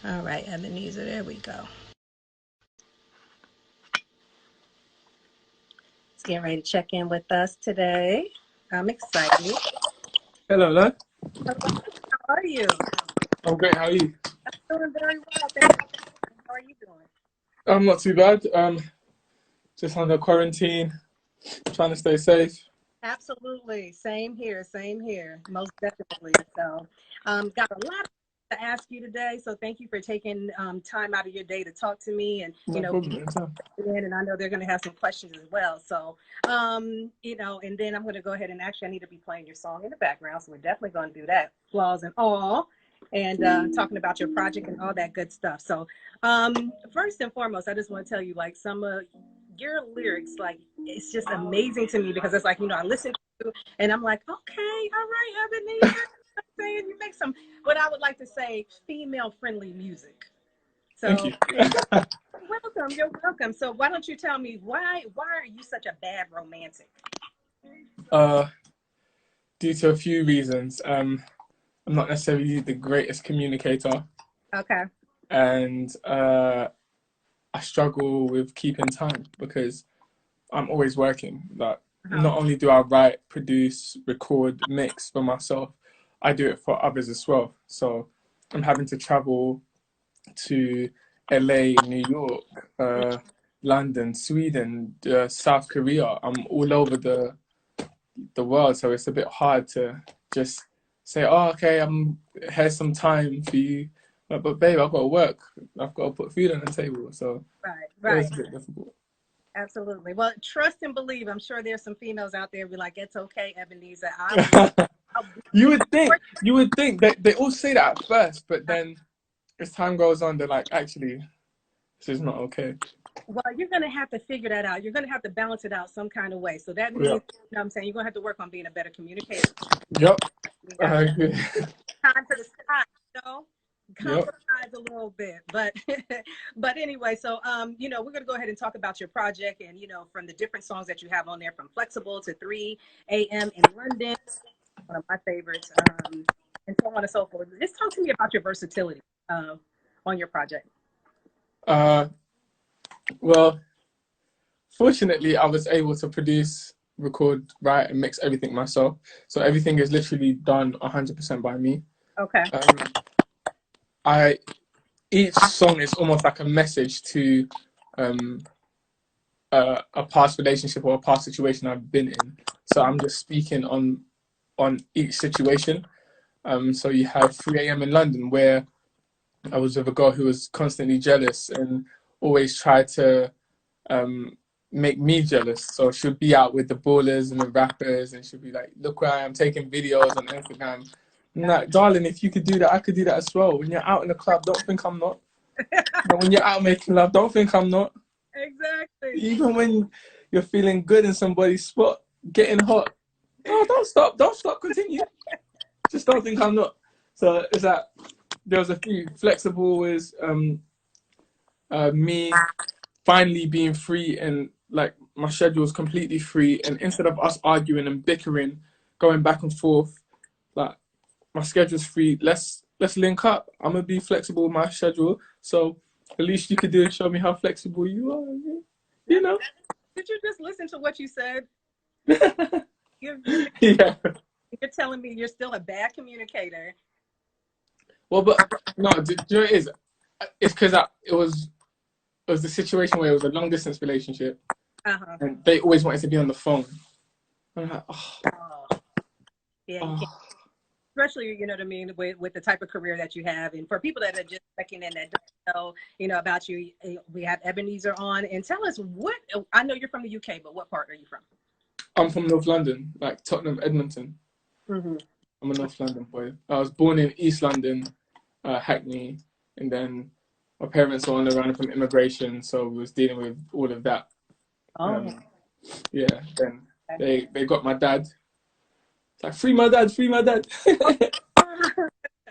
All right, Ebenezer, there we go. He's getting ready to check in with us today. I'm excited. Hello, hello. Hello, how are you? I'm great. How are you? I'm doing very well, thank you. How are you doing? I'm not too bad. Just under quarantine, trying to stay safe. Absolutely. Same here. Same here. Most definitely. So, got a lot to ask you today. So, thank you for taking time out of your day to talk to me. And, No problem. Anytime. and I know they're going to have some questions as well. So, and then I'm going to go ahead and actually, I need to be playing your song in the background. So, we're definitely going to do that. Flaws and all. And talking about your project and all that good stuff. So, first and foremost, I just want to tell you, like, some of your lyrics, like, it's just amazing to me because it's like, I listen to and I'm like, okay, all right, Ebenezer. Saying you make some, what I would like to say, female friendly music. Thank So you. welcome, you're welcome. So why don't you tell me why are you such a bad romantic? uh, Due to a few reasons. I'm not necessarily the greatest communicator, Okay. and I struggle with keeping time because I'm always working. Like, Uh-huh. not only do I write, produce, record, mix for myself, I do it for others as well. So I'm having to travel to LA, New York, London, Sweden, South Korea. I'm all over the world, so it's a bit hard to just say, "Oh, okay, here's some time for you." But babe, I've got to work. I've got to put food on the table, so Right, it right. is a bit difficult. Absolutely. Well, trust and believe. I'm sure there's some females out there be like, it's okay, Ebenezer. I'll be for You would think that they all say that at first, but then as time goes on, they're like, actually, this is not okay. Well, you're going to have to figure that out. You're going to have to balance it out some kind of way. So that means, Yep. what I'm saying, you're going to have to work on being a better communicator. Yep. You got I agree. time to the side, Yep. compromise a little bit. But but anyway, so we're going to go ahead and talk about your project and from the different songs that you have on there, from Flexible to 3 a.m. in London, one of my favorites, and so on and so forth. Just talk to me about your versatility on your project. Uh, well, fortunately, I was able to produce, record, write, and mix everything myself. So everything is literally done 100% by me. Okay. Um, I Each song is almost like a message to um, a past relationship or a past situation I've been in. So I'm just speaking on each situation. So you have 3 a.m. in London, where I was with a girl who was constantly jealous and always tried to um, make me jealous. So she'll be out with the ballers and the rappers, and she'll be like, "Look where I am, taking videos on Instagram." I'm like, darling, if you could do that, I could do that as well. When you're out in the club, don't think I'm not. But when you're out making love, don't think I'm not. Exactly. Even when you're feeling good in somebody's spot, getting hot, no, don't stop, continue. Just don't think I'm not. So it's that there was a few. Flexible is me finally being free, and like my schedule is completely free, and instead of us arguing and bickering, going back and forth, like my schedule's free. Let's link up. I'm gonna be flexible with my schedule. So the least you could do is show me how flexible you are. You know. Did you just listen to what you said? You're Yeah. you're telling me you're still a bad communicator. Well, but no, do you know what it is? It's because it was the situation where it was a long distance relationship, Uh-huh. and they always wanted to be on the phone. I'm like, oh, Oh, yeah, you can't. oh. Especially, you know what I mean, with the type of career that you have. And for people that are just checking in that don't know, about you, we have Ebenezer on. And tell us I know you're from the UK, but what part are you from? I'm from North London, like Tottenham, Edmonton. Mm-hmm. I'm a North London boy. I was born in East London, Hackney, and then my parents were on the run from immigration, so we was dealing with all of that. Oh, Um, yeah, then okay. they got my dad. It's like, free my dad, free my dad.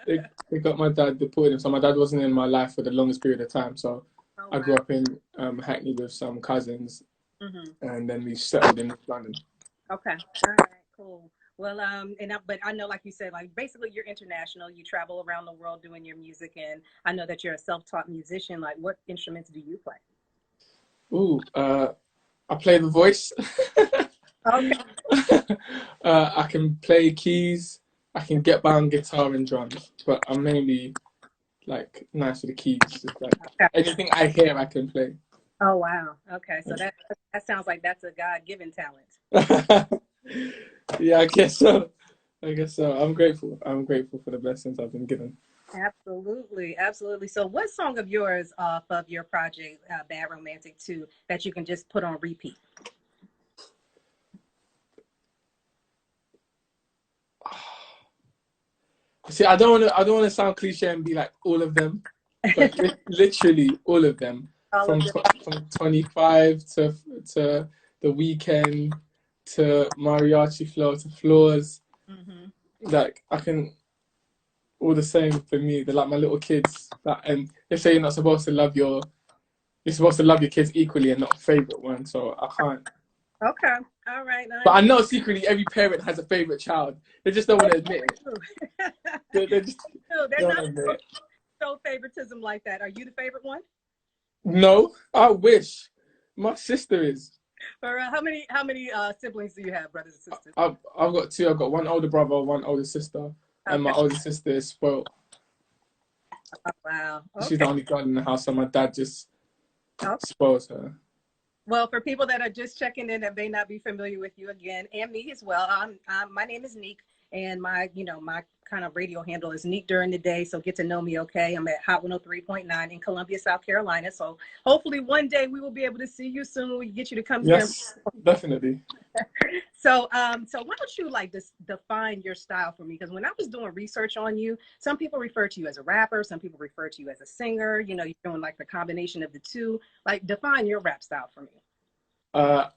They got my dad, deported him. So my dad wasn't in my life for the longest period of time. So Oh, I wow. grew up in Hackney with some cousins, Mm-hmm. and then we settled in North London. Okay. All right, cool. Well, but I know, like you said, like basically you're international. You travel around the world doing your music, and I know that you're a self-taught musician. Like, what instruments do you play? Ooh, I play the voice. Okay. I can play keys. I can get by on guitar and drums, but I'm mainly like nice with the keys. Just like Okay. anything I hear, I can play. Oh wow. Okay, so that sounds like that's a God-given talent. Yeah, I guess so. I guess so. I'm grateful. I'm grateful for the blessings I've been given. Absolutely, absolutely. So, what song of yours off of your project, Bad Romantic 2, that you can just put on repeat? See, I don't want to. I don't want to sound cliche and be like all of them, but literally all of them, All from of them. from 25 to the weekend to mariachi flow to floors. Hmm. Like I can all the same for me. They're like my little kids. That, and they say you're not supposed to love your. You're supposed to love your kids equally and not a favorite one. So I can't. Okay. All right. I But I understand. know secretly every parent has a favorite child. They just don't want to admit it. They just They're don't not admit it. so favoritism like that. Are you the favorite one? No, I wish. My sister is. Or how many siblings do you have, brothers and sisters? I've got two. I've got one older brother, one older sister, and my Okay. older sister is spoiled. Oh, wow. She's Okay. the only girl in the house, so my dad just Oh, spoils her. well, for people that are just checking in that may not be familiar with you again, and me as well, my name is Neek, and my kind of radio handle is Neek during the day. So get to know me, okay? I'm at Hot 103.9 in Columbia, South Carolina. So hopefully one day we will be able to see you soon. We get you to come here. Yes, definitely. So why don't you like define your style for me? Because when I was doing research on you, some people refer to you as a rapper, some people refer to you as a singer. You're doing like the combination of the two. Like, define your rap style for me. Uh,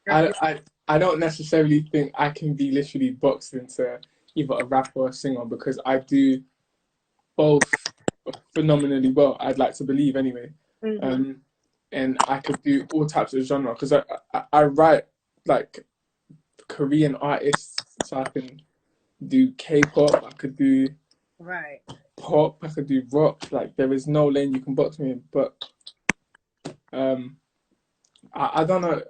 Your- I your- I I don't necessarily think I can be literally boxed into either a rapper or a singer because I do both phenomenally well. I'd like to believe anyway. Mhm. Um, and I could do all types of genre because I write like Korean artists, so I can do K-pop, I could do Right. pop, I could do rock. Like there is no lane you can box me in. But um, I don't know.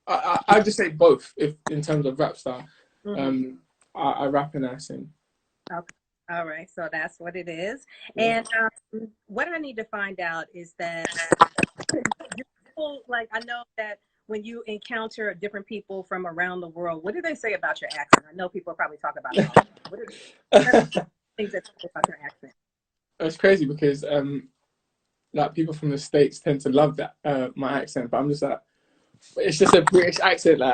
I just say both. If in terms of rap style, Mhm. um, I rap and I sing. Okay. All right. So that's what it is. Yeah. And what I need to find out is that people, like, I know that when you encounter different people from around the world, what do they say about your accent? I know people probably talk about it all. What are things that they say about your accent? It's crazy because like people from the States tend to love that my accent, but I'm just like it's just a British accent. Like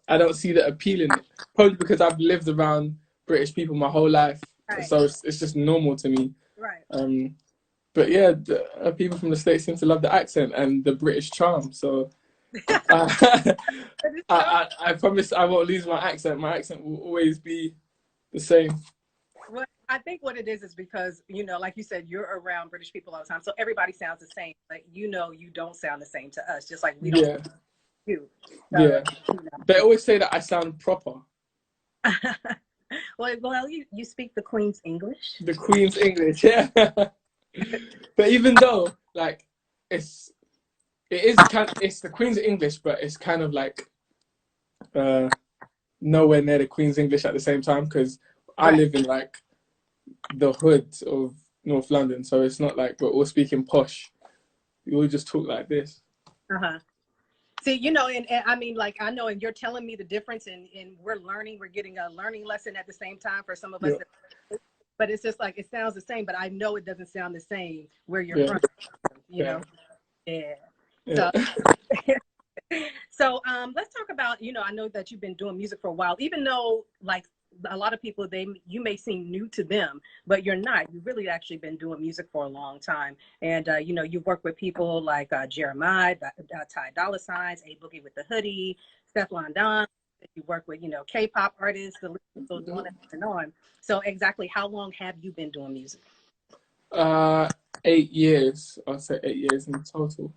I don't see the appeal in it. Probably because I've lived around British people my whole life, Right. so it's just normal to me. Right. Um, but yeah, people from the States seem to love the accent and the British charm. So uh, But it's so I promise I won't lose my accent. My accent will always be the same. Well, I think what it is because, like you said, you're around British people all the time. So everybody sounds the same. But you don't sound the same to us, just like we don't sound Yeah, to you. So, yeah. They always say that I sound proper. well, you speak the Queen's English. The Queen's English, yeah. But even though, like, it's it's the Queen's English, but it's kind of like uh nowhere near the Queen's English at the same time because I Right. live in like the hood of North London, so it's not like we're all speaking posh. We all just talk like this. Uh-huh. See, and I mean, like, I know, and you're telling me the difference, and we're getting a learning lesson at the same time for some of us. Yeah, But it's just like, it sounds the same, but I know it doesn't sound the same where you're yeah, from, you yeah, know? Yeah. yeah. So, so let's talk about, I know that you've been doing music for a while, even though like a lot of people, you may seem new to them, but you're not. You've really actually been doing music for a long time. And, you've worked with people like Jeremiah, Ty Dolla Signs, A Boogie with the Hoodie, Stefflon Don. You work with, K-pop artists, the list goes on and on. So exactly how long have you been doing music? 8 years. I'd say 8 years in total.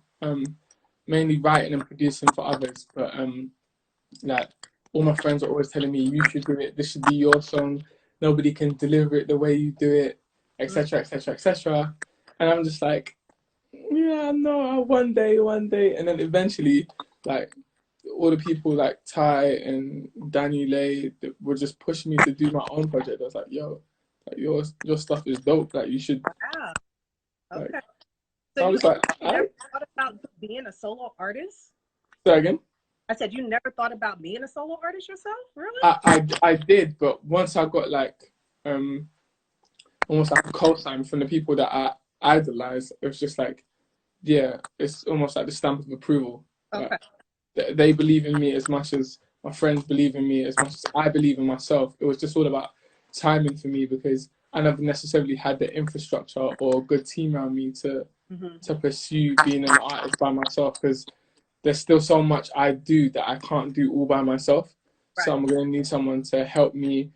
Mainly writing and producing for others, but like all my friends are always telling me, you should do it. This should be your song. Nobody can deliver it the way you do it, etc., etc., etc. And I'm just like, yeah, no, one day. And then eventually, like, all the people like Ty and Danny Lay were just pushing me to do my own project. I was like, yo, like, your stuff is dope. Like, you should. Wow. Like, Okay. so So I you was like, never thought about being a solo artist? say again. I said you never thought about being a solo artist yourself? Really? I did, but once I got like almost like a cosign from the people that I idolize, it was just like, yeah, it's almost like the stamp of approval. Okay. They believe in me as much as my friends believe in me, as much as I believe in myself. It was just all about timing for me because I never necessarily had the infrastructure or a good team around me to pursue being an artist by myself, because there's still so much I do that I can't do all by myself. So Right. I'm going to need someone to help me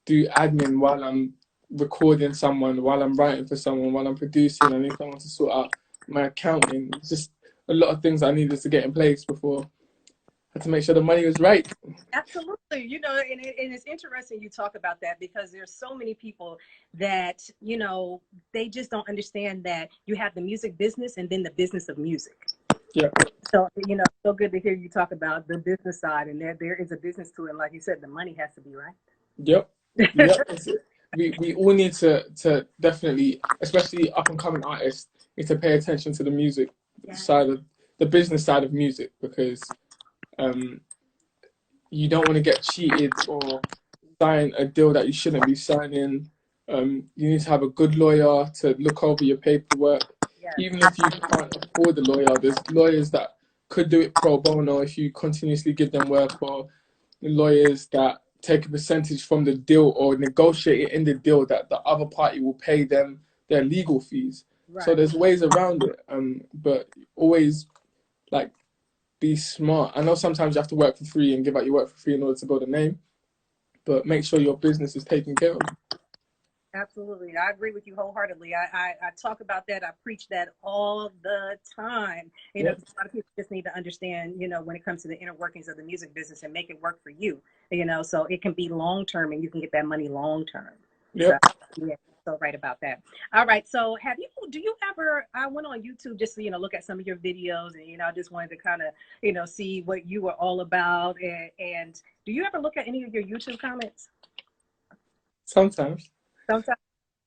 do admin while I'm recording someone, while I'm writing for someone, while I'm producing. I need someone to sort out my accounting. It's just a lot of things I needed to get in place before I had to make sure the money was right. Absolutely. You know, and it's interesting you talk about that because there's so many people that, you know, they just don't understand that you have the music business and then the business of music. Yeah. So, you know, so good to hear you talk about the business side, and there is a business to it. Like you said, the money has to be right. Yep. Yep. We all need to definitely, especially up and coming artists, need to pay attention to the music side of the business side of music, because you don't want to get cheated or sign a deal that you shouldn't be signing. You need to have a good lawyer to look over your paperwork. Yes. Even if you can't afford a lawyer, there's lawyers that could do it pro bono if you continuously give them work, or lawyers that take a percentage from the deal or negotiate it in the deal that the other party will pay them their legal fees. Right. So there's ways around it, but always like be smart. I know sometimes you have to work for free and give out your work for free in order to build a name, but make sure your business is taken care of. Absolutely. I agree with you wholeheartedly. I talk about that. I preach that all the time. You know, Yep. a lot of people just need to understand, you know, when it comes to the inner workings of the music business and make it work for you, you know, so it can be long term and you can get that money long term. Yep. So, yeah, so right about that. All right. So do you ever, I went on YouTube just to, you know, look at some of your videos and, you know, I just wanted to kind of, you know, see what you were all about. And do you ever look at any of your YouTube comments? Sometimes. Sometimes.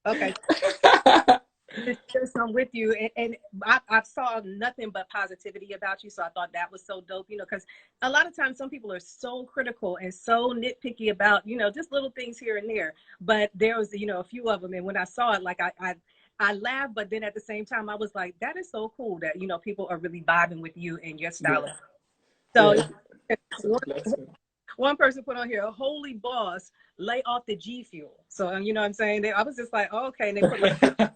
Okay. To share some with you, and I saw nothing but positivity about you, so I thought that was so dope, you know, because a lot of times some people are so critical and so nitpicky about, you know, just little things here and there, but there was, you know, a few of them, and when I saw it, like I laughed, but then at the same time I was like, that is so cool that, you know, people are really vibing with you and your style. Yeah. So Yeah, it's a blessing. one person put on here, holy boss, lay off the G fuel. So, you know what I'm saying? I was just like, oh, okay. And they put like